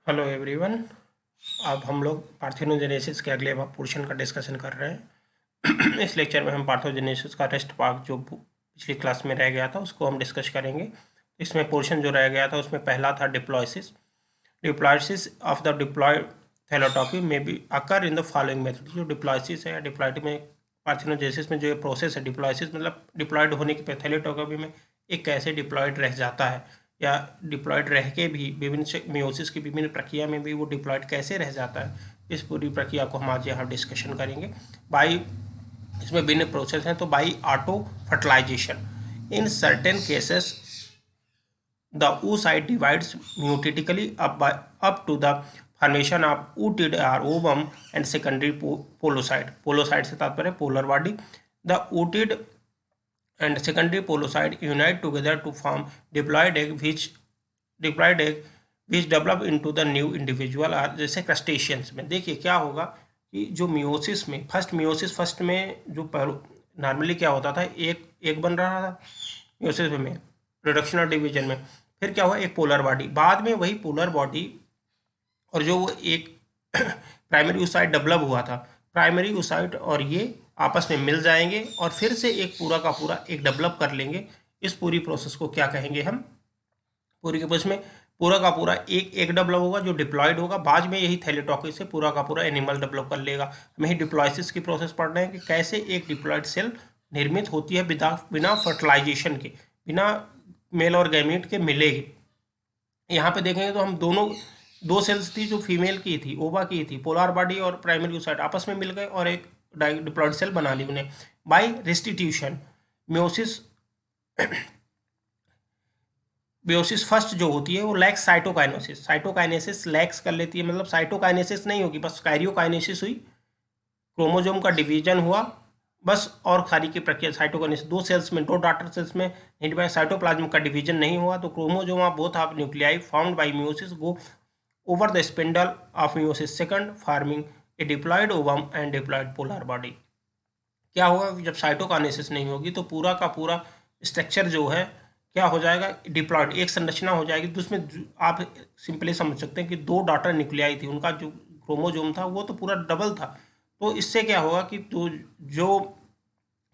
Hello everyone. अब हम लोग पार्थेनोजेनेसिस के अगले पोर्शन का डिस्कशन कर रहे हैं। इस लेक्चर में हम पार्थेनोजेनेसिस का टेस्ट पार्ट जो पिछली क्लास में रह गया था उसको हम डिस्कस करेंगे। इसमें पोर्शन जो रह गया था उसमें पहला था डिप्लॉयसिस। डिप्लॉयसिस ऑफ द डिप्लॉयड थैलेटोपी में be occur in the following method. जो डिप्लॉयसिस है, डिप्लॉयड में पार्थेनोजेनेसिस में जो ये प्रोसेस है, डिप्लॉयसिस मतलब डिप्लॉयड होने के थैलेटोपी में एक कैसे डिप्लॉयड रह जाता है या डिप्लॉयड रह के भी विभिन्न मियोसिस की विभिन्न प्रक्रिया में भी वो डिप्लॉयड कैसे रह जाता है, इस पूरी प्रक्रिया को हम आज यहाँ डिस्कशन करेंगे। बाई इसमें विभिन्न प्रोसेस हैं। तो by auto fertilization in certain cases the oocyte divides mutatically up to the formation of oocyte or ovum and secondary polocyte. Polocyte से तात्पर्य polar body. The oocyte and secondary polocyte unite together to form diploid egg which develop into the new individual। और जैसे crustaceans में देखिए क्या होगा कि जो मियोसिस में फर्स्ट में जो नॉर्मली क्या होता था, एक बन रहा था मियोसिस में, रिडक्शन और डिवीजन में। फिर क्या हुआ, एक पोलर बॉडी, बाद में वही पोलर बॉडी और जो वो एक प्राइमरी oocyte डेवलप हुआ था, प्राइमरी oocyte और ये आपस में मिल जाएंगे और फिर से एक पूरा का पूरा एक डेवलप कर लेंगे। इस पूरी प्रोसेस को क्या कहेंगे हम, पूरी के प्रोसेस में पूरा का पूरा एक डेवलप होगा जो डिप्लॉयड होगा। बाद में यही थैलेटोकिस से पूरा का पूरा एनिमल डेवलप कर लेगा। हमें ही डिप्लॉयसिस की प्रोसेस पढ़ रहे हैं कि कैसे एक डिप्लॉयड सेल निर्मित होती है बिना फर्टिलाइजेशन के, बिना मेल और गैमीट के मिलेगी। यहाँ पे देखेंगे तो हम दो सेल्स थी जो फीमेल की थी, ओवा की थी, पोलर बॉडी और प्राइमरी oocyte आपस में मिल गए और एक डिप्लॉयड सेल बना ली उन्हें by restitution. Meiosis meiosis first जो होती है वो लैक्स साइटोकाइनेसिस लैक्स कर लेती है, मतलब साइटोकाइनेसिस नहीं होगी, बस कैरियोकाइनेसिस हुई, क्रोमोजोम का डिवीजन हुआ बस, और खाली की प्रक्रिया साइटोकाइनेसिस। दो डॉटर सेल्स में साइटोप्लाज्म का डिवीजन नहीं हुआ तो chromosome of both of nuclei found by meiosis go over the spindle of meiosis second forming a diploid ovum and diploid polar body. क्या होगा जब साइटोकाइनेसिस नहीं होगी तो पूरा का पूरा स्ट्रक्चर जो है क्या हो जाएगा, डिप्लॉयड, एक संरचना हो जाएगी। तो उसमें आप सिंपली समझ सकते हैं कि दो डॉटर न्यूक्लियाई थी, उनका जो क्रोमोजोम था वो तो पूरा डबल था। तो इससे क्या होगा कि तो जो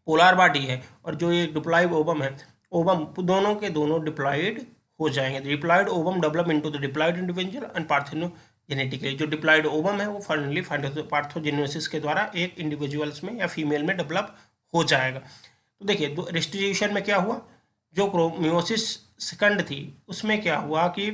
पोलर बॉडी है और जो ये डिप्लॉयड ओवम है, ओवम दोनों के दोनों डिप्लॉयड हो जाएंगे। Diploid ovum develop into the diploid individual and parthenogenetically. जो डिप्लॉयड ओवम है वो फाइनली पार्थोजेनेसिस के द्वारा एक इंडिविजुअल्स में या फीमेल में डेवलप हो जाएगा। तो देखिए रेस्टिट्यूशन में क्या हुआ, जो मियोसिस सेकंड थी उसमें क्या हुआ कि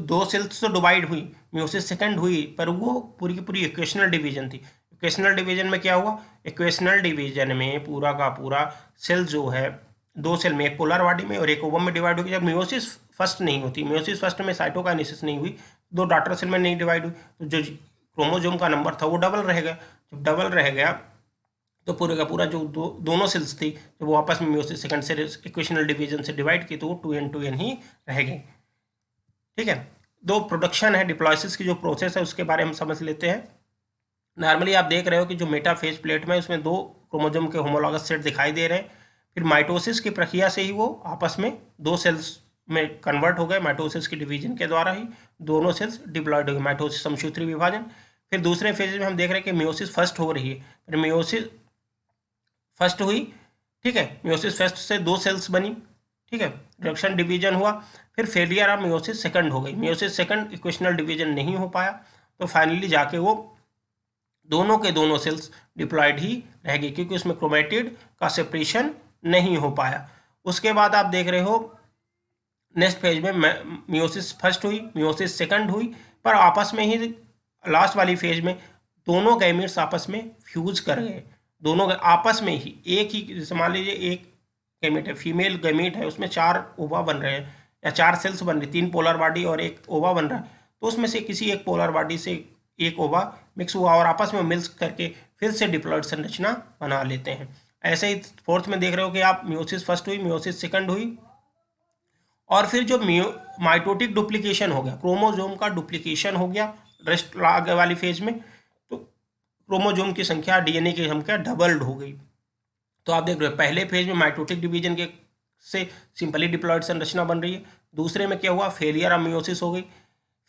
दो सेल्स तो डिवाइड हुई, मियोसिस सेकंड हुई, पर वो पूरी की पूरी इक्वेशनल डिवीजन थी। इक्वेशनल डिवीजन में क्या हुआ, इक्वेशनल डिवीजन में पूरा का पूरा सेल जो है दो सेल में, एक पोलर बॉडी में और एक ओवम में डिवाइड होगी। जब मियोसिस फर्स्ट नहीं होती, मियोसिस फर्स्ट में साइटोकाइनेसिस नहीं हुई, दो डॉटर सेल में नहीं डिवाइड हुई, तो जो क्रोमोजोम का नंबर था वो डबल रह गया। जब डबल रह गया तो पूरे का पूरा जो दोनों सेल्स थी जब वो आपस में मियोसिस सेकंड से इक्वेशनल डिवीजन से डिवाइड की तो वो 2n ही रह गए। ठीक है, दो प्रोडक्शन है डिप्लॉयसिस की जो प्रोसेस है उसके बारे में समझ लेते हैं। नॉर्मली आप देख रहे हो कि जो मेटाफेज प्लेट में उसमें दो क्रोमोजोम के होमोलॉगस सेट दिखाई दे रहे हैं। फिर माइटोसिस की प्रक्रिया से ही वो आपस में दो सेल्स में कन्वर्ट हो गए, माइटोसिस के डिवीजन के द्वारा ही दोनों सेल्स डिप्लॉयड हो गए, माइटोसिस समसूत्री विभाजन। फिर दूसरे फेज में हम देख रहे हैं कि मियोसिस फर्स्ट हो रही है, फिर मियोसिस फर्स्ट हुई, ठीक है, मियोसिस फर्स्ट से दो सेल्स बनी, ठीक है, रिडक्शन डिवीजन हुआ, फिर फेलियर ऑफ मियोसिस सेकंड हो गई, मियोसिस सेकंड इक्वेशनल डिवीजन नहीं हो पाया तो फाइनली जाके वो दोनों के दोनों सेल्स डिप्लॉयड ही रह गई क्योंकि उसमें क्रोमेटिड का सेपरेशन नहीं हो पाया। उसके बाद आप देख रहे हो नेक्स्ट फेज में मियोसिस फर्स्ट हुई, मियोसिस सेकंड हुई, पर आपस में ही लास्ट वाली फेज में दोनों गैमीट्स आपस में फ्यूज कर गए, दोनों आपस में ही एक ही, जैसे मान लीजिए एक गैमीट है, फीमेल गैमीट है, उसमें 4 ओवा बन रहे हैं या 4 सेल्स बन रही, 3 पोलर बॉडी और एक ओवा बन रहा है, तो उसमें से किसी एक पोलर बॉडी से एक ओवा मिक्स हुआ और आपस में मिक्स करके फिर से डिप्लॉयड संरचना बना लेते हैं। ऐसे ही फोर्थ में देख रहे हो कि आप मियोसिस फर्स्ट हुई, मियोसिस सेकंड हुई, और फिर जो माइटोटिक डुप्लीकेशन हो गया, क्रोमोजोम का डुप्लीकेशन हो गया रेस्ट आगे वाली फेज में, तो क्रोमोजोम की संख्या, डीएनए की संख्या डबल्ड हो गई। तो आप देख रहे हो पहले फेज में माइटोटिक डिवीजन के से सिंपली डिप्लॉयड संरचना बन रही है। दूसरे में क्या हुआ, फेलियर ऑफ मियोसिस हो गई।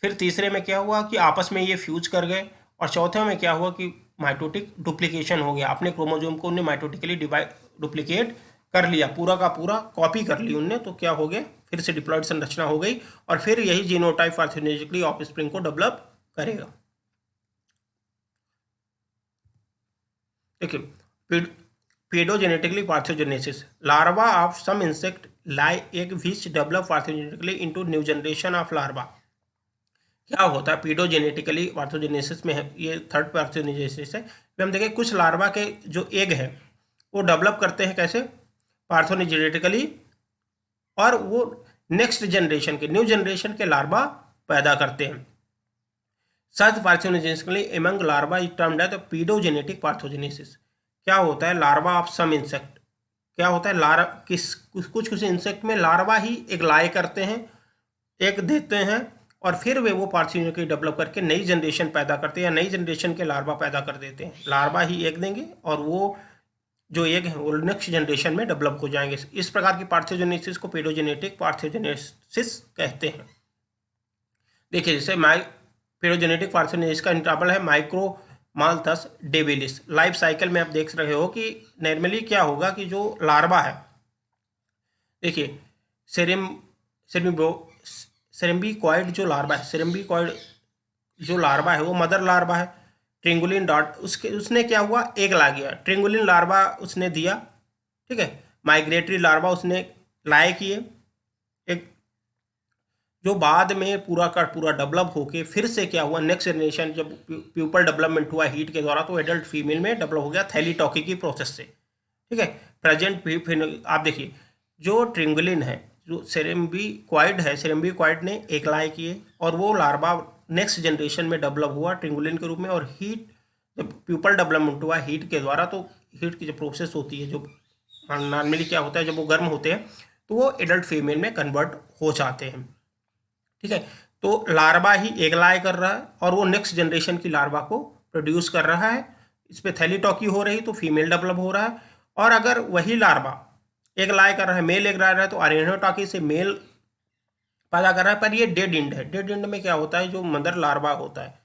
फिर तीसरे में क्या हुआ कि आपस में ये फ्यूज कर गए। और चौथे में क्या हुआ कि माइटोटिक डुप्लीकेशन हो गया, अपने क्रोमोसोम को उन्हें माइटोटिकली डुप्लीकेट कर लिया, पूरा का पूरा कॉपी कर ली उनने, तो क्या हो गया, फिर से डिप्लॉयड संरचना हो गई और फिर यही जीनोटाइप पार्थेनोजेनिकली ऑफस्प्रिंग को डेवलप करेगा। देखिए, paedogenetically parthenogenesis, larva of some insect lay egg which develop parthenogenetically into new generation of larva. क्या होता है पेडोजेनेटिकली पार्थोजेनेसिस में है, ये थर्ड पार्थोजेनेसिस है। हम देखें कुछ लार्वा के जो एग है वो डेवलप करते हैं कैसे, पार्थोजेनेटिकली, और वो नेक्स्ट जनरेशन के, न्यू जनरेशन के लार्वा पैदा करते हैं। Such parthenogenetically among larva is termed as paedogenetic parthenogenesis. क्या होता है, लार्वा ऑफ सम इंसेक्ट, क्या होता है, लार्वा कुछ इंसेक्ट में लार्वा ही एक लाई करते हैं, एक देते हैं, और फिर वे वो पार्थोजेनेटिकली डेवलप करके नई जनरेशन पैदा करते हैं या नई जनरेशन के लार्वा पैदा कर देते हैं। लार्वा ही एक देंगे और वो जो एग है वो नेक्स्ट जनरेशन में डेवलप हो जाएंगे। इस प्रकार की पार्थोजेनेसिस को पेडोजेनेटिक पार्थोजेनेसिस कहते हैं। देखिए जैसे पेडोजेनेटिक पार्थोजेनेसिस का इंटरवल है माइक्रोमाल्थस डेविलिस। लाइफ साइकिल में आप देख रहे हो कि नॉर्मली क्या होगा कि जो लार्वा है, देखिए सेरेम्बिकॉइड जो लार्वा है, सेरेम्बिकॉइड जो लार्वा है वो मदर लार्वा है। ट्रिंगुलिन डॉट उसने क्या हुआ, एग ला गया, ट्रिंगुलिन लार्वा उसने दिया, ठीक है, माइग्रेटरी लार्वा उसने लाए किए, एक जो बाद में पूरा का पूरा डेवलप होके फिर से क्या हुआ, नेक्स्ट जनरेशन जब प्यूपल डेवलपमेंट हुआ हीट के द्वारा तो एडल्ट फीमेल में डेवलप हो गया थैलीटॉकी की प्रोसेस से, ठीक है। प्रेजेंट आप देखिए जो ट्रिंगुलिन है, जो सेरेम्बिकॉइड है, सेरेम्बिकॉइड ने एक लाई किए और वो लार्वा नेक्स्ट जनरेशन में डेवलप हुआ ट्रिंगुलिन के रूप में। और हीट जब प्यूपल डेवलपमेंट हुआ हीट के द्वारा तो हीट की जो प्रोसेस होती है, जो नॉर्मली क्या होता है जब वो गर्म होते हैं तो वो एडल्ट फीमेल में कन्वर्ट हो जाते हैं, ठीक है। तो लार्वा ही एग लाई कर रहा है और वो नेक्स्ट जनरेशन की लार्वा को प्रोड्यूस कर रहा है, इस पर थैलीटॉकी हो रही तो फीमेल डेवलप हो रहा है। और अगर वही लार्वा एग लाई कर रहा है, मेल एग ला रहा है तो अरेनोटॉकी से मेल पैदा कर रहा है, पर ये डेड इंड है। डेड इंड में क्या होता है, जो मदर लार्वा होता है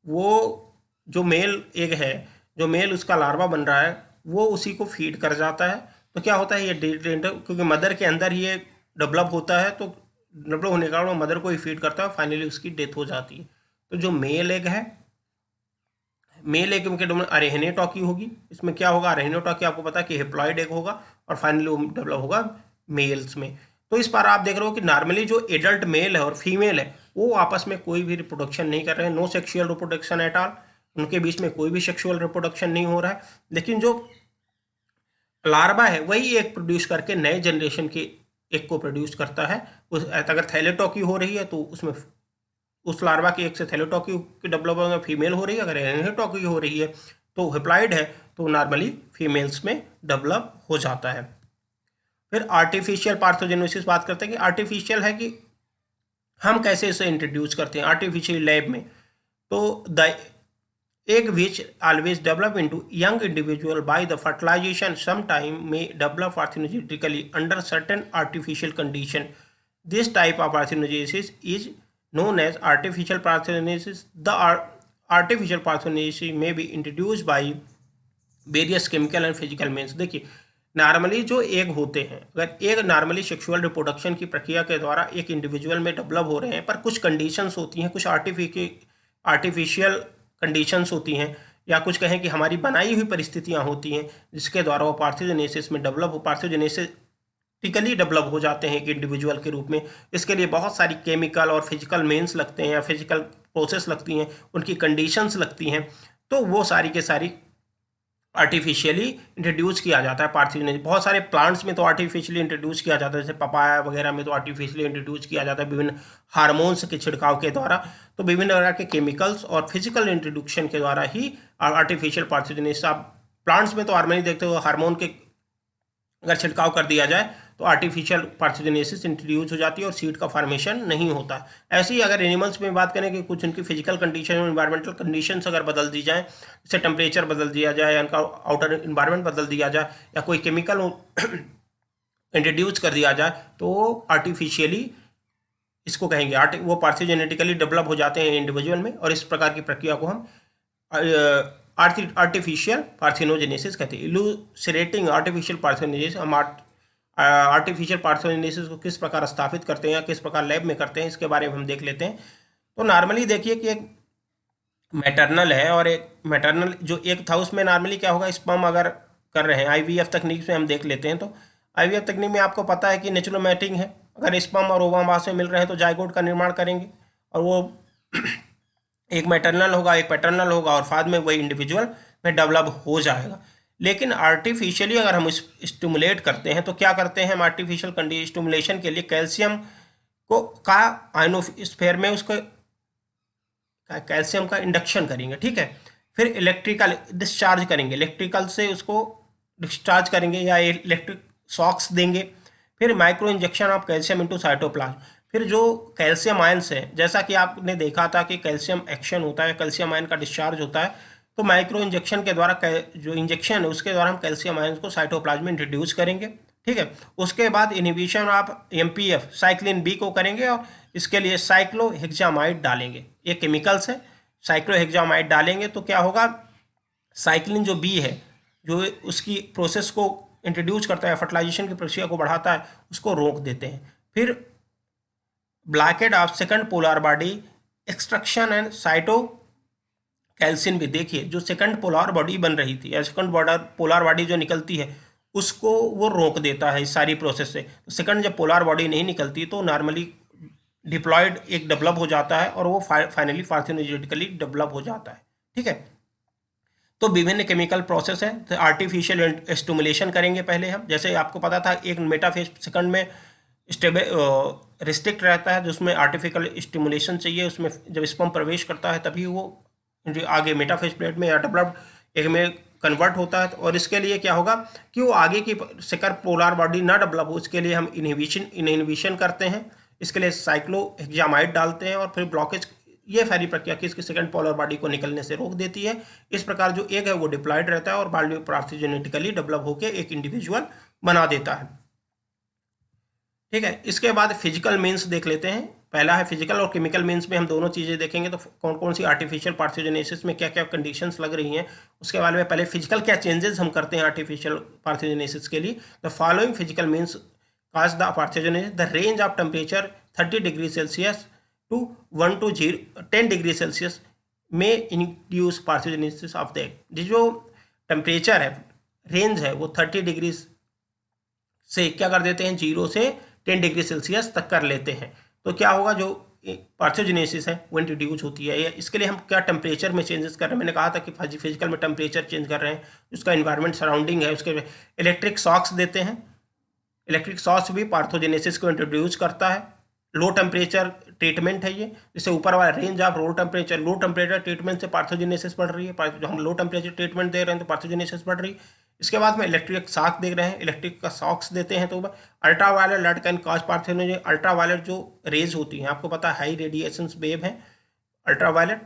वो जो मेल एग है, जो मेल उसका लार्वा बन रहा है वो उसी को फीड कर जाता है। तो क्या होता है ये डेड इंड, क्योंकि मदर के अंदर ये डेवलप होता है तो डेवलप होने के कारण वो मदर को ही फीड करता है, फाइनली उसकी डेथ हो जाती है। तो जो मेल एग है, मेल एग के डोमेन अरेहनेटॉकी होगी, इसमें क्या होगा, अरेहनेटॉकी आपको पता है कि हेप्लॉइड एग होगा और फाइनली वो डेवलप होगा मेल्स में। तो इस पर आप देख रहे हो कि नॉर्मली जो एडल्ट मेल है और फीमेल है वो आपस में कोई भी रिप्रोडक्शन नहीं कर रहे हैं, no sexual reproduction at all, उनके बीच में कोई भी सेक्सुअल रिप्रोडक्शन नहीं हो रहा है। लेकिन जो लार्वा है वही एक प्रोड्यूस करके नए जनरेशन के एक को प्रोड्यूस करता है। उस अगर थैलेटॉकी हो रही है तो उसमें उस लार्वा के एक से थैलेटॉकी की डेवलपमेंट फीमेल हो रही है, अगर एनेटॉकी हो रही है तो हेप्लॉइड है तो नॉर्मली फीमेल्स में डेवलप हो जाता है। फिर आर्टिफिशियल पार्थोजेनेसिस बात करते हैं कि आर्टिफिशियल है कि हम कैसे इसे इंट्रोड्यूस करते हैं आर्टिफिशियल लैब में। तो the egg which always develop into young individual by the fertilization sometime may develop parthenogenetically under certain artificial condition. This type of parthenogenesis is known as artificial parthenogenesis. The artificial parthenogenesis may be introduced by various chemical and physical means. देखिए normally जो egg होते हैं, अगर egg normally sexual reproduction की प्रक्रिया के द्वारा एक इंडिविजुअल में डेवलप हो रहे हैं, पर कुछ कंडीशंस होती हैं, कुछ आर्टिफिशियल कंडीशंस होती हैं, या कुछ कहें कि हमारी बनाई हुई परिस्थितियां होती हैं जिसके द्वारा वो पार्थोजेनेसिस में पार्थोजेनेटिकली डेवलप हो जाते हैं एक इंडिविजुअल के रूप में। इसके लिए बहुत सारी केमिकल और फिजिकल मीन्स लगते हैं या फिजिकल प्रोसेस लगती हैं, उनकी कंडीशंस लगती हैं, तो वो सारी के सारी आर्टिफिशियली इंट्रोड्यूस किया जाता है पार्थोजेनेसिस। बहुत सारे प्लांट्स में तो आर्टिफिशियली इंट्रोड्यूस किया जाता है, जैसे पपाया वगैरह में तो आर्टिफिशियली इंट्रोड्यूस किया जाता है विभिन्न हार्मोन्स के छिड़काव के द्वारा। तो विभिन्न प्रकार के केमिकल्स और फिजिकल इंट्रोडक्शन के द्वारा ही आर्टिफिशियल पार्थोजेनेसिस। आप प्लांट्स में तो हार्मोनी देखते हो, हार्मोन के अगर छिड़काव कर दिया जाए तो आर्टिफिशियल पार्थोजेनेसिस इंट्रोड्यूस हो जाती है और सीड का फॉर्मेशन नहीं होता। ऐसे ही अगर एनिमल्स में बात करें कि कुछ उनकी फिजिकल कंडीशन और इन्वायरमेंटल कंडीशंस अगर बदल दी जाए, जैसे टेम्परेचर बदल दिया जाए, उनका आउटर इन्वायरमेंट बदल दिया जाए, या कोई केमिकल इंट्रोड्यूस कर दिया जाए तो वो आर्टिफिशियली इसको कहेंगे वो पार्थेजेनेटिकली डेवलप हो जाते हैं इंडिविजुअल में, और इस प्रकार की प्रक्रिया को हम आर्टिफिशियल पार्थेनोजेनेसिस कहते हैं। इलूसिरेटिंग आर्टिफिशियल पार्थेनोजेनेसिस, हम आर्टिफिशियल पार्थेनोजेनेसिस को किस प्रकार स्थापित करते हैं या किस प्रकार लैब में करते हैं, इसके बारे में हम देख लेते हैं। तो नॉर्मली देखिए कि एक मैटरनल है और एक मैटरनल जो एक था उसमें नॉर्मली क्या होगा, स्पर्म अगर कर रहे हैं आईवीएफ तकनीक में हम देख लेते हैं, तो आईवीएफ तकनीक में आपको पता है कि नेचुरल मैटिंग है। अगर स्पर्म और ओवम आपस में मिल रहे हैं तो जाइगोट का निर्माण करेंगे, और वो एक मैटरनल होगा एक पैटर्नल होगा, और बाद में वही इंडिविजुअल में डेवलप हो जाएगा। लेकिन आर्टिफिशियली अगर हम स्टिमुलेट करते हैं तो क्या करते हैं हम, आर्टिफिशियल स्टिमुलेशन के लिए कैल्शियम को का आयनोस्फीयर में उसको कैल्शियम का इंडक्शन करेंगे, ठीक है। फिर इलेक्ट्रिकल डिस्चार्ज करेंगे, इलेक्ट्रिकल से उसको डिस्चार्ज करेंगे या इलेक्ट्रिक शॉक्स देंगे। फिर micro injection of calcium into cytoplasm. फिर जो कैल्शियम आयन्स है, जैसा कि आपने देखा था कि कैल्शियम एक्शन होता है, कैल्शियम आयन का डिस्चार्ज होता है, तो माइक्रो इंजेक्शन के द्वारा जो इंजेक्शन है उसके द्वारा हम कैल्शियम आयन्स को साइटोप्लाज्म में इंट्रोड्यूस करेंगे, ठीक है। उसके बाद inhibition of MPF cyclin B को करेंगे, और इसके लिए साइक्लोहेक्सामाइड डालेंगे। ये केमिकल्स है, साइक्लोहेक्सामाइड डालेंगे तो क्या होगा, साइक्लिन जो बी है जो उसकी प्रोसेस को इंट्रोड्यूस करता है, फर्टिलाइजेशन की प्रक्रिया को बढ़ाता है, उसको रोक देते हैं। फिर blockade of second polar body extraction and cytochalasin भी, देखिए जो सेकंड पोलर बॉडी बन रही थी या सेकंड पोलर बॉडी जो निकलती है उसको वो रोक देता है इस सारी प्रोसेस से। तो सेकंड जब पोलर बॉडी नहीं निकलती तो नॉर्मली डिप्लॉयड एक डेवलप हो जाता है और वो फाइनली पार्थेनोजेनेटिकली डेवलप हो जाता है, ठीक है। तो विभिन्न केमिकल प्रोसेस है। तो आर्टिफिशियल स्टिमुलेशन करेंगे पहले हम, जैसे आपको पता था एक मेटाफेज सेकंड में रिस्ट्रिक्ट रहता है, जिसमें आर्टिफिशियल स्टिमुलेशन चाहिए, उसमें जब स्पर्म प्रवेश करता है तभी वो आगे मेटाफेज प्लेट में या डेवलप्ड एक में कन्वर्ट होता है। और इसके लिए क्या होगा कि वो आगे की सेकंड पोलर बॉडी ना डेवलप हो, इसके लिए हम इनहिबिशन करते हैं। इसके लिए साइक्लोहेक्सामाइड डालते हैं, और फिर ब्लॉकेज, ये सारी प्रक्रिया किसकी सेकंड पोलर बॉडी को निकलने से रोक देती है। इस प्रकार जो एग है वो डिप्लॉयड रहता है और बॉडी पार्थेनोजेनेटिकली डेवलप होकर एक इंडिविजुअल बना देता है, ठीक है। इसके बाद फिजिकल मीन्स देख लेते हैं। पहला है फिजिकल और केमिकल मीन्स में हम दोनों चीज़ें देखेंगे, तो कौन कौन सी आर्टिफिशियल पार्थेनोजेनेसिस में क्या क्या कंडीशंस लग रही हैं उसके बारे में। पहले फिजिकल क्या चेंजेस हम करते हैं आर्टिफिशियल पार्थेनोजेनेसिस के लिए। The following physical means cause the parthenogenesis, the range of temperature 30 degree Celsius to 1 to 10 degree Celsius में induce parthenogenesis of the egg. जो टेम्परेचर है, रेंज है, वो 30 डिग्री से क्या कर देते हैं, 0 से 10 डिग्री सेल्सियस तक कर लेते हैं। तो क्या होगा, जो पार्थेनोजेनेसिस है वो इंट्रोड्यूस होती है। इसके लिए हम क्या टेम्परेचर में चेंजेस कर रहे हैं, मैंने कहा था कि फिजिकल में टेम्परेचर चेंज कर रहे हैं, उसका इन्वायरमेंट सराउंडिंग है। उसके इलेक्ट्रिक शॉक्स देते हैं, इलेक्ट्रिक शॉक्स भी पार्थेनोजेनेसिस को इंट्रोड्यूस करता है। लो टेम्परेचर ट्रीटमेंट है ये, जैसे ऊपर वाला range of low temperature treatment से पार्थेनोजेनेसिस बढ़ रही है। जो हम लो टेम्परेचर ट्रीटमेंट दे रहे हैं तो पार्थेनोजेनेसिस बढ़ रही है। इसके बाद में इलेक्ट्रिक शॉक दे रहे हैं, इलेक्ट्रिक का शॉक्स देते हैं तो ultra violet light can cause parthenogenesis. Ultra violet जो रेज होती हैं, आपको पता है हाई रेडिएशन वेव है अल्ट्रा वायलेट,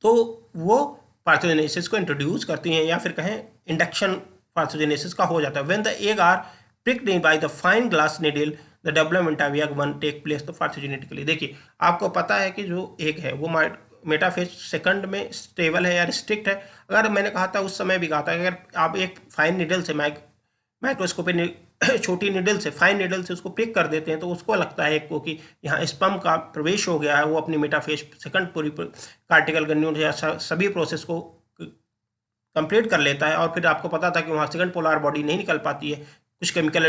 तो वो पार्थेनोजेनेसिस को इंट्रोड्यूस करती हैं, या फिर कहें इंडक्शन पार्थेनोजेनेसिस का हो जाता है। When the egg are pricked by the fine glass needle the development of egg one take place तो पार्थेनोजेनेटिकली। देखिए आपको पता है कि जो एग है वो मेटाफेज सेकंड में स्टेबल है या रिस्ट्रिक्ट है। अगर मैंने कहा था उस समय भी कहा था, अगर आप एक फाइन निडल से माइक्रोस्कोपी छोटी निडल से, फाइन निडल से उसको पिक कर देते हैं तो उसको लगता है एग को कि यहाँ स्पर्म का प्रवेश हो गया है, वो अपनी मेटाफेज सेकंड पूरी कार्टिकल गन्यूल या सभी प्रोसेस को कंप्लीट कर लेता है। और फिर आपको पता था कि वहाँ सेकंड पोलर बॉडी नहीं निकल पाती है, कुछ केमिकल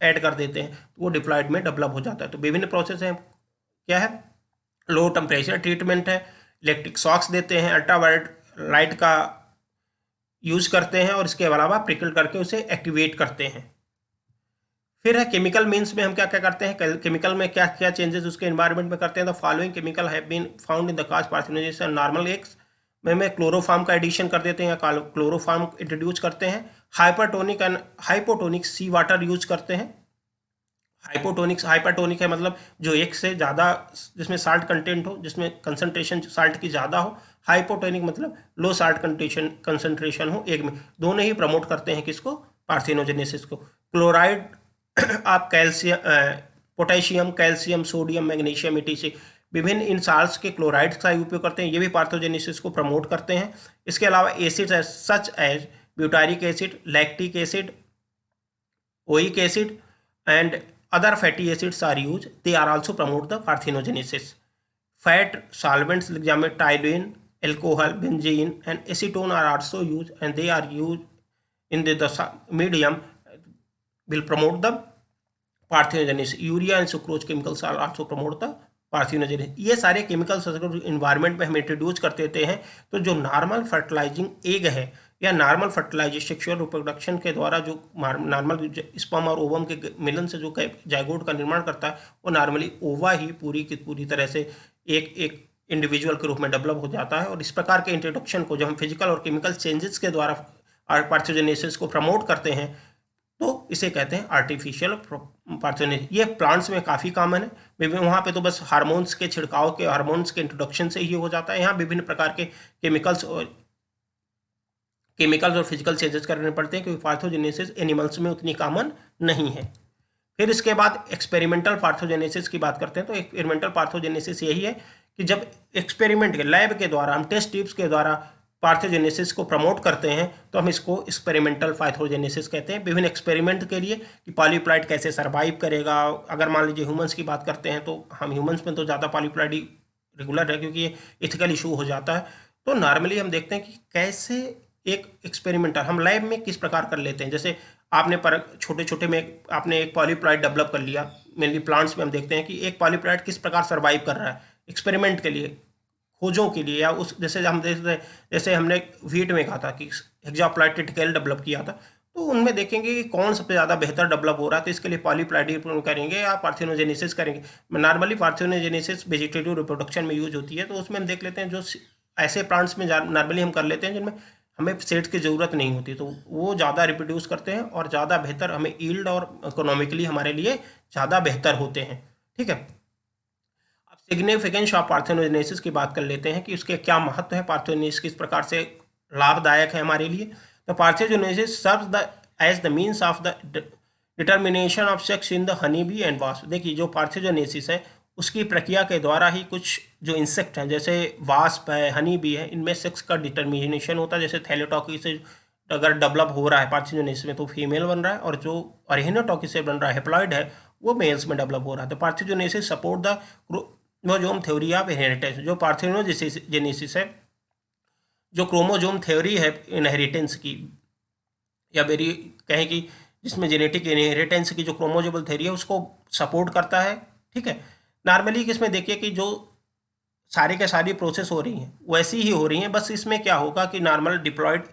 ऐड कर देते हैं तो वो डिप्लॉयड में डेवलप हो जाता है। तो विभिन्न प्रोसेस हैं, क्या है, लो टेम्परेचर ट्रीटमेंट है, इलेक्ट्रिक शॉक्स देते हैं, अल्ट्रावायलेट लाइट का यूज करते हैं, और इसके अलावा प्रिकल करके उसे एक्टिवेट करते हैं। फिर है केमिकल मीन्स में हम क्या क्या करते हैं, केमिकल में क्या क्या चेंजेस उसके एनवायरनमेंट में करते हैं। The following chemical have been found in the cause parthenogenesis normal eggs में क्लोरोफार्म का एडिशन कर देते हैं या क्लोरोफार्म इंट्रोड्यूस करते हैं। Hypertonic and hypotonic sea water use करते हैं। हाइपरटोनिक है मतलब जो एक से ज़्यादा जिसमें साल्ट कंटेंट हो, जिसमें कंसंट्रेशन साल्ट की ज़्यादा हो। हाइपोटोनिक मतलब लो साल्ट कंसंट्रेशन हो एक में। दोनों ही प्रमोट करते हैं किसको, पार्थेनोजेनेसिस को। क्लोराइड आप calcium, potassium, calcium, sodium, magnesium, ETC विभिन्न इन साल्ट्स के क्लोराइड्स का उपयोग करते हैं, ये भी पार्थोजेनेसिस को प्रमोट करते हैं। इसके अलावा acids such as butyric acid, lactic acid, oleic acid and other fatty acids are used. They are also promote the parthenogenesis. Fat solvents like toluene, alcohol, benzene and acetone are also used, and they are used in the medium will promote the parthenogenesis. Urea and sucrose chemicals are also promote the parthenogenesis. ये सारे chemicals अगर environment में हम introduce कर देते हैं तो जो नॉर्मल फर्टिलाइजिंग एग है या नॉर्मल फर्टिलाइजेशन सेक्सुअल रिप्रोडक्शन के द्वारा जो नॉर्मल स्पर्म और ओवम के मिलन से जो जाइगोट का निर्माण करता है वो नॉर्मली ओवा ही पूरी की पूरी तरह से एक एक इंडिविजुअल के रूप में डेवलप हो जाता है। और इस प्रकार के इंट्रोडक्शन को जब हम फिजिकल और केमिकल चेंजेस के द्वारा पार्थोजेनेसिस को प्रमोट करते हैं तो इसे कहते हैं आर्टिफिशियल पार्थोजेनेसिस। ये प्लांट्स में काफ़ी कॉमन है। वहाँ पे तो बस हार्मोन्स के छिड़काव के हार्मोन्स के इंट्रोडक्शन से ही हो जाता है। यहाँ विभिन्न प्रकार के केमिकल्स और फिजिकल चेंजेस करने पड़ते हैं क्योंकि पार्थोजेनेसिस एनिमल्स में उतनी कॉमन नहीं है। फिर इसके बाद एक्सपेरिमेंटल पार्थोजेनेसिस की बात करते हैं। तो एक्सपेरिमेंटल पार्थोजेनेसिस यही है कि जब एक्सपेरिमेंट के लैब के द्वारा हम टेस्ट ट्यूब्स के द्वारा पार्थोजेनेसिस को प्रमोट करते हैं तो हम इसको एक्सपेरिमेंटल पार्थोजेनेसिस कहते हैं। विभिन्न एक्सपेरिमेंट के लिए कि पॉलीप्लाइड कैसे सर्वाइव करेगा। अगर मान लीजिए ह्यूमंस की बात करते हैं तो हम ह्यूमंस में तो ज़्यादा पॉलीप्लाइड रेगुलर है क्योंकि ये इथिकल इशू हो जाता है। तो नॉर्मली हम देखते हैं कि कैसे एक एक्सपेरिमेंटल हम लैब में किस प्रकार कर लेते हैं। जैसे आपने पर छोटे छोटे में आपने एक पॉलीप्लाइड डेवलप कर लिया। मेनली प्लांट्स में हम देखते हैं कि एक पॉलीप्लाइड किस प्रकार सर्वाइव कर रहा है एक्सपेरिमेंट के लिए, खोजों के लिए, या उस जैसे हम देखते हैं जैसे हमने वीट में कहा था कि हेक्साप्लाइड टिटिकल डेवलप किया था तो उनमें देखेंगे कि कौन सबसे ज़्यादा बेहतर डेवलप हो रहा है। तो इसके लिए पॉलीप्लाइड करेंगे या पार्थेनोजेनेसिस करेंगे। नॉर्मली पार्थेनोजेनेसिस वेजिटेटिव रिप्रोडक्शन में यूज होती है। तो उसमें हम देख लेते हैं जो ऐसे प्लांट्स में नॉर्मली हम कर लेते हैं जिनमें हमें सेट्स की ज़रूरत नहीं होती तो वो ज़्यादा रिप्रोड्यूस करते हैं और ज़्यादा बेहतर हमें ईल्ड और इकोनॉमिकली हमारे लिए ज़्यादा बेहतर होते हैं। ठीक है, अब सिग्निफिकेंस ऑफ पार्थेनोजेनेसिस की बात कर लेते हैं कि उसके क्या महत्व है, पार्थेनोजेनेसिस किस प्रकार से लाभदायक है हमारे लिए। तो parthenogenesis serves the as the means of the determination of sex in the honey bee and wasp. देखिए जो पार्थेनोजेनेसिस है उसकी प्रक्रिया के द्वारा ही कुछ जो इंसेक्ट हैं जैसे वास्प है, हनी बी है, इनमें सेक्स का डिटर्मिनेशन होता है। जैसे थैलेटॉकी से अगर डेवलप हो रहा है पार्थेनोजेनेसिस में तो फीमेल बन रहा है और जो अरहेनोटॉकी से बन रहा है हेप्लॉइड है वो मेल्स में डेवलप हो रहा है। तो parthenogenesis support the chromosome theory of inheritance. जो पार्थेनोजेनेसिस है जो क्रोमोसोम थ्योरी है इनहेरिटेंस की या वेरी कहें कि जिसमें जेनेटिक इनहेरिटेंस की जो क्रोमोसोमल थ्योरी है उसको सपोर्ट करता है। ठीक है, नॉर्मली इसमें देखिए कि जो सारी के सारी प्रोसेस हो रही हैं वैसी ही हो रही हैं, बस इसमें क्या होगा कि नॉर्मल डिप्लॉयड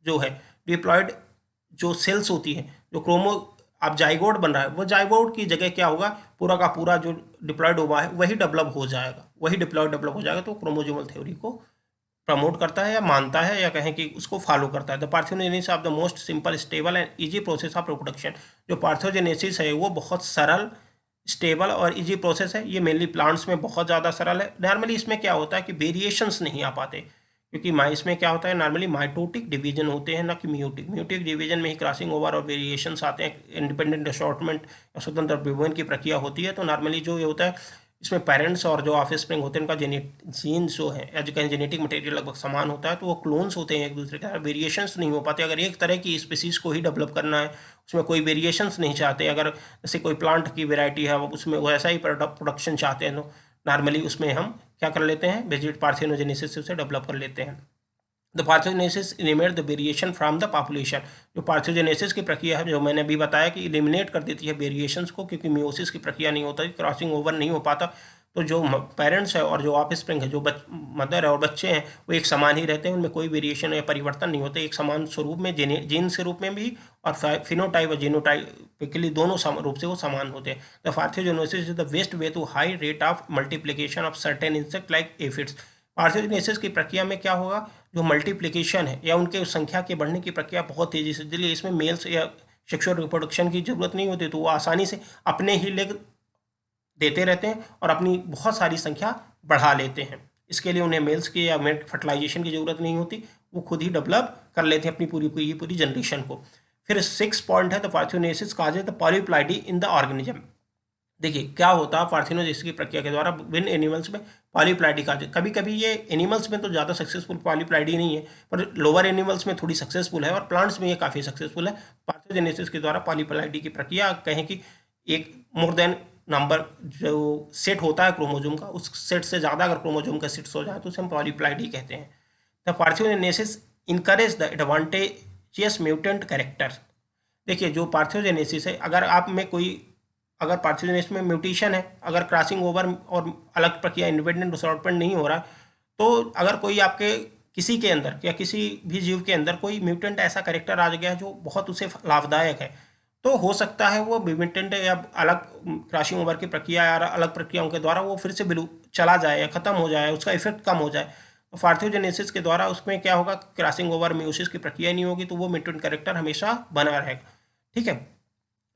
जो है डिप्लॉयड जो सेल्स होती हैं जो अब जाइगोट बन रहा है वो जाइगोट की जगह क्या होगा पूरा का पूरा जो डिप्लॉयड हुआ है वही डेवलप हो जाएगा, वही डिप्लॉयड डेवलप हो जाएगा। तो क्रोमोसोमल थ्योरी को प्रमोट करता है या मानता है या कहें कि उसको फॉलो करता है। The parthenogenesis of the most simple stable and easy process of reproduction. जो पार्थेनोजेनेसिस है वो बहुत सरल स्टेबल और इजी प्रोसेस है। ये मेनली प्लांट्स में बहुत ज़्यादा सरल है। नॉर्मली इसमें क्या होता है कि वेरिएशंस नहीं आ पाते क्योंकि माइस में क्या होता है नॉर्मली माइटोटिक डिवीजन होते हैं ना कि म्यूटिक डिवीजन में ही क्रॉसिंग ओवर और वेरिएशंस आते हैं। इंडिपेंडेंट असॉर्टमेंट या स्वतंत्र विभजन की प्रक्रिया होती है। तो नॉर्मली जो ये होता है इसमें पेरेंट्स और जो ऑफस्प्रिंग होते हैं उनका जीन्स जो है या जो कहें जेनेटिक मटेरियल लगभग समान होता है तो वो क्लोन्स होते हैं एक दूसरे के, वेरिएशंस नहीं हो पाते। अगर एक तरह की स्पीसीज को ही डेवलप करना है उसमें कोई वेरिएशंस नहीं चाहते, अगर जैसे कोई प्लांट की वेराइटी है उसमें वैसा ही प्रोडक्शन चाहते हैं तो नॉर्मली उसमें हम क्या कर लेते हैं वेजिट पार्थेनोजेनेसिस से डेवलप कर लेते हैं। The parthenogenesis eliminate the variation from the population. जो पार्थोजेनेसिस की प्रक्रिया है जो मैंने अभी बताया कि एलिमिनेट कर देती है वेरिएशंस को क्योंकि मियोसिस की प्रक्रिया नहीं होता, क्रॉसिंग ओवर नहीं हो पाता। तो जो पेरेंट्स है और जो ऑफस्प्रिंग है जो मदर है और बच्चे हैं वो एक समान ही रहते हैं, उनमें कोई वेरिएशन या परिवर्तन नहीं होते, एक समान स्वरूप में जीन्स के रूप में भी और फिनोटाइप और जीनोटाइपिकली दोनों रूप से वो समान होते हैं। The parthenogenesis is the best way to high rate of multiplication of certain insect like aphids. Parthenogenesis की प्रक्रिया में क्या होगा जो मल्टीप्लिकेशन है या उनके संख्या के बढ़ने की प्रक्रिया बहुत तेज़ी से, इसलिए इसमें मेल्स या सेक्सुअल रिप्रोडक्शन की जरूरत नहीं होती। तो वो आसानी से अपने ही लेग देते रहते हैं और अपनी बहुत सारी संख्या बढ़ा लेते हैं। इसके लिए उन्हें मेल्स की या फर्टिलाइजेशन की ज़रूरत नहीं होती, वो खुद ही डेवलप कर लेते हैं अपनी पूरी जनरेशन को। फिर 6 पॉइंट है the parthenogenesis causes the polyploidy in the organism. देखिए क्या होता है पार्थेनोजेनेसिस की प्रक्रिया के द्वारा विभिन्न एनिमल्स में पॉलीप्लाइडी काजेज। कभी कभी ये एनिमल्स में तो ज़्यादा सक्सेसफुल पॉलीप्लाइडी नहीं है, पर लोअर एनिमल्स में थोड़ी सक्सेसफुल है और प्लांट्स में ये काफ़ी सक्सेसफुल है। पार्थेनोजेनेसिस के द्वारा पॉलीप्लाइडी की प्रक्रिया, कहें कि एक मोर देन नंबर जो सेट होता है क्रोमोजोम का, उस सेट से ज़्यादा अगर क्रोमोजोम का सेट्स हो जाए तो उसे हम पॉलीप्लाइडी कहते हैं। The parthenogenesis encourage the advantageous mutant characters. देखिए जो पार्थेनोजेनेसिस है, अगर पार्थेनोजेनेसिस में म्यूटेशन है, अगर क्रॉसिंग ओवर और अलग प्रक्रिया इंडिपेंडेंट असॉर्टमेंट नहीं हो रहा, तो अगर कोई आपके किसी के अंदर या किसी भी जीव के अंदर कोई म्यूटेंट ऐसा कैरेक्टर आ गया है जो बहुत उसे लाभदायक है, तो हो सकता है वो म्यूटेंट या अलग क्रॉसिंग ओवर की प्रक्रिया या अलग प्रक्रियाओं के द्वारा वो फिर से चला जाए या खत्म हो जाए, उसका इफेक्ट कम हो जाए। तो पार्थेनोजेनेसिस के द्वारा उसमें क्या होगा, क्रॉसिंग ओवर मेयोसिस की प्रक्रिया नहीं होगी, तो वो म्यूटेंट कैरेक्टर हमेशा बना रहेगा। ठीक है।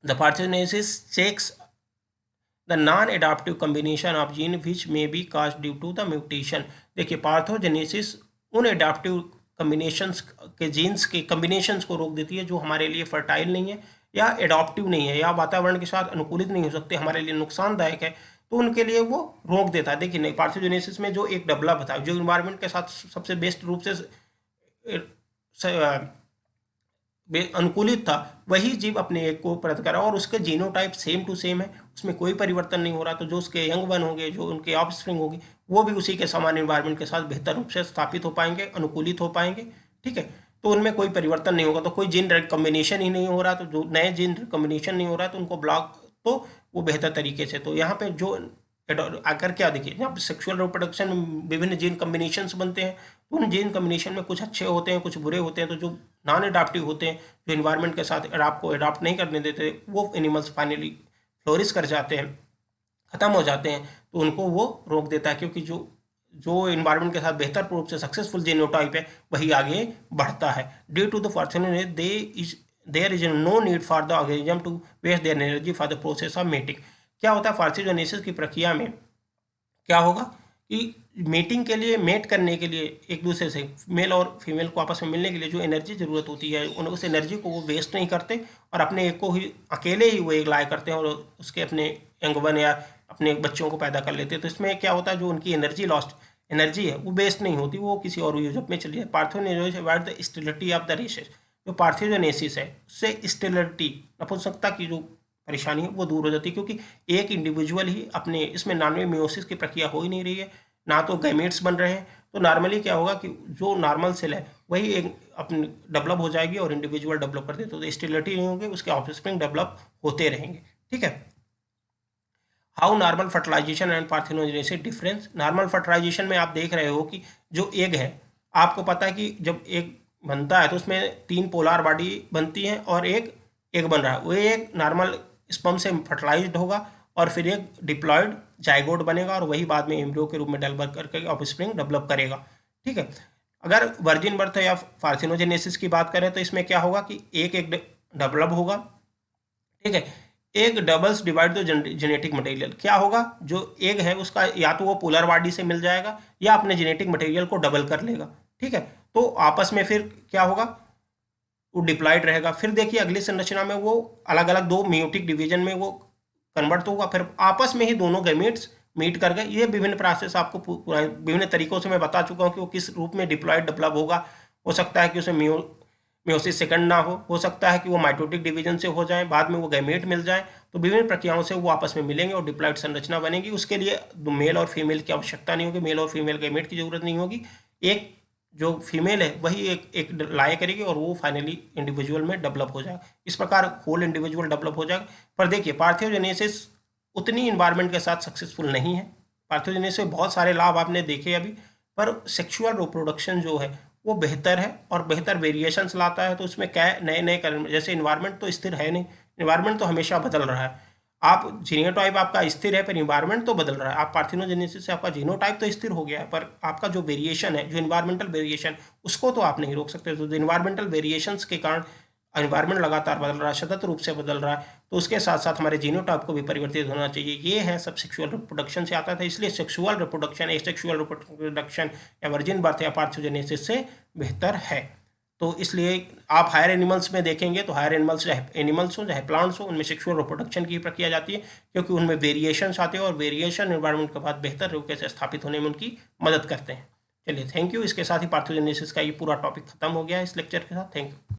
The parthenogenesis checks the non adaptive combination of gene which may be cause due to the mutation. देखिए पार्थोजेनेसिस उन एडाप्टिव कम्बिनेशंस के जीन्स के कम्बिनेशंस को रोक देती है जो हमारे लिए फर्टाइल नहीं है या एडॉप्टिव नहीं है या वातावरण के साथ अनुकूलित नहीं हो सकते, हमारे लिए नुकसानदायक है, तो उनके लिए वो रोक देता है। देखिए पार्थोजेनेसिस में जो एक डबला बताया जो इन्वायरमेंट के साथ सबसे बेस्ट रूप से अनुकूलित था, वही जीव अपने एक को परत करा और उसके जीनोटाइप सेम टू सेम है, उसमें कोई परिवर्तन नहीं हो रहा। तो जो उसके यंग वन होंगे, जो उनके ऑफस्प्रिंग होगी, वो भी उसी के समान इन्वायरमेंट के साथ बेहतर रूप से स्थापित हो पाएंगे, अनुकूलित हो पाएंगे। ठीक है। तो उनमें कोई परिवर्तन नहीं होगा, तो कोई जीन कम्बिनेशन ही नहीं हो रहा, तो जो नए जीन कम्बिनेशन नहीं हो रहा तो उनको ब्लॉक, तो वो बेहतर तरीके से। तो यहाँ पे जो आकर क्या देखिए, यहाँ पे सेक्सुअल रिप्रोडक्शन में विभिन्न जीन कम्बिनेशंस बनते हैं, तो उन जीन कम्बिनेशन में कुछ अच्छे होते हैं, कुछ बुरे होते हैं। तो जो नॉन एडाप्टिव होते हैं, जो इन्वायरमेंट के साथ आपको एडाप्ट नहीं करने देते, वो एनिमल्स फाइनली फ्लोरिश कर जाते हैं, ख़त्म हो जाते हैं, तो उनको वो रोक देता है, क्योंकि जो जो इन्वायरमेंट के साथ बेहतर रूप से सक्सेसफुल जीनोटाइप है वही आगे बढ़ता है। Due to the parthenogenesis there is no need for the organism to waste their energy for the process of mating. क्या होता है पार्थेनोजेनेसिस की प्रक्रिया में, क्या होगा कि मेटिंग के लिए, मेट करने के लिए, एक दूसरे से मेल और फीमेल को आपस में मिलने के लिए जो एनर्जी ज़रूरत होती है, उस एनर्जी को वो वेस्ट नहीं करते और अपने एक को ही अकेले ही वो एक लाया करते हैं और उसके अपने यंगवन या अपने बच्चों को पैदा कर लेते हैं। तो इसमें क्या होता है, जो उनकी एनर्जी है वो वेस्ट नहीं होती, वो किसी और यूजअप में चली जाए। Parthenogenesis avoid the sterility of the races. जो पार्थेनोजेनेसिस है उससे स्टेरिलिटी, नपुंसकता की जो परेशानी है वो दूर हो जाती है, क्योंकि एक इंडिविजुअल ही अपने इसमें नॉन मेयोसिस की प्रक्रिया हो ही नहीं रही है, ना तो गैमेट्स बन रहे हैं। तो नॉर्मली क्या होगा कि जो नॉर्मल सेल है वही एक अपने डेवलप हो जाएगी और इंडिविजुअल डेवलप कर दे, तो स्टेरिलिटी नहीं होगी, उसके ऑफस्प्रिंग डेवलप होते रहेंगे। ठीक है। How normal fertilization and parthenogenesis difference. Normal fertilization में आप देख रहे हो कि जो एग है, आपको पता है कि जब एग बनता है तो उसमें 3 पोलर बॉडी बनती है और एक एग बन रहा है, वो एक नॉर्मल स्पर्म से फर्टिलाइज्ड होगा और फिर एक डिप्लॉयड जाइगोट बनेगा और वही बाद में एम्ब्रियो के रूप में डेवलप करके ऑफस्प्रिंग डेवलप करेगा। ठीक है। अगर वर्जिन बर्थ या पार्थेनोजेनेसिस की बात करें तो इसमें क्या होगा कि एक डेवलप होगा। ठीक है। एक doubles divide the genetic material. क्या होगा, जो एग है उसका या तो वो पोलर बॉडी से मिल जाएगा या अपने जेनेटिक मटेरियल को डबल कर लेगा। ठीक है। तो आपस में फिर क्या होगा, वो डिप्लॉयड रहेगा। फिर देखिए अगली संरचना में वो अलग अलग 2 म्यूटिक डिवीजन में वो कन्वर्ट होगा, फिर आपस में ही दोनों गैमेट्स मीट कर गए। ये विभिन्न प्रोसेस आपको विभिन्न तरीकों से मैं बता चुका हूँ कि वो किस रूप में डिप्लॉयड डेवलप होगा। हो सकता है कि उसमें म्योसिस सेकंड ना हो सकता है कि वो माइटोटिक डिवीजन से हो जाए, बाद में वो गैमेट मिल जाए। तो विभिन्न प्रक्रियाओं से वो आपस में मिलेंगे और डिप्लॉयड संरचना बनेगी। उसके लिए मेल और फीमेल की आवश्यकता नहीं होगी, मेल और फीमेल गैमेट की जरूरत नहीं होगी। एक जो फीमेल है वही एक लाया करेगी और वो फाइनली इंडिविजुअल में डेवलप हो जाएगा। इस प्रकार होल इंडिविजुअल डेवलप हो जाएगा। पर देखिए पार्थेनोजेनेसिस उतनी इन्वायरमेंट के साथ सक्सेसफुल नहीं है। पार्थेनोजेनेसिस से बहुत सारे लाभ आपने देखे अभी, पर सेक्सुअल रिप्रोडक्शन जो है वो बेहतर है और बेहतर वेरिएशंस लाता है। तो उसमें क्या नए नए जैसे इन्वायरमेंट तो स्थिर है नहीं, इन्वायरमेंट तो हमेशा बदल रहा है। आप जीनोटाइप आपका स्थिर है पर इन्वायरमेंट तो बदल रहा है। आप पार्थेनोजेनेसिस से आपका जीनोटाइप तो स्थिर हो गया है, पर आपका जो वेरिएशन है, जो इन्वायरमेंटल वेरिएशन, उसको तो आप नहीं रोक सकते। तो इन्वायरमेंटल वेरिएशंस के कारण एनवायरनमेंट लगातार बदल रहा है, सतत रूप से बदल रहा है, तो उसके साथ साथ हमारे जीनोटाइप को भी परिवर्तित होना चाहिए। ये है सब सेक्सुअल रिप्रोडक्शन से आता था। इसलिए सेक्सुअल रिप्रोडक्शन, एसेक्सुअल रिप्रोडक्शन या वर्जिन बर्थ या पार्थेनोजेनेसिस से बेहतर है। तो इसलिए आप हायर एनिमल्स में देखेंगे तो हायर एनिमल्स चाहे एनिमल्स हो चाहे प्लांट्स हो, उनमें सेक्सुअल रिप्रोडक्शन की प्रक्रिया जाती है, क्योंकि उनमें वेरिएशंस आते हैं और वेरिएशन एनवायरनमेंट के बाद बेहतर तरीके से स्थापित होने में उनकी मदद करते हैं। चलिए थैंक यू। इसके साथ ही पार्थोजेनेसिस का ये पूरा टॉपिक खत्म हो गया है इस लेक्चर के साथ। Thank you.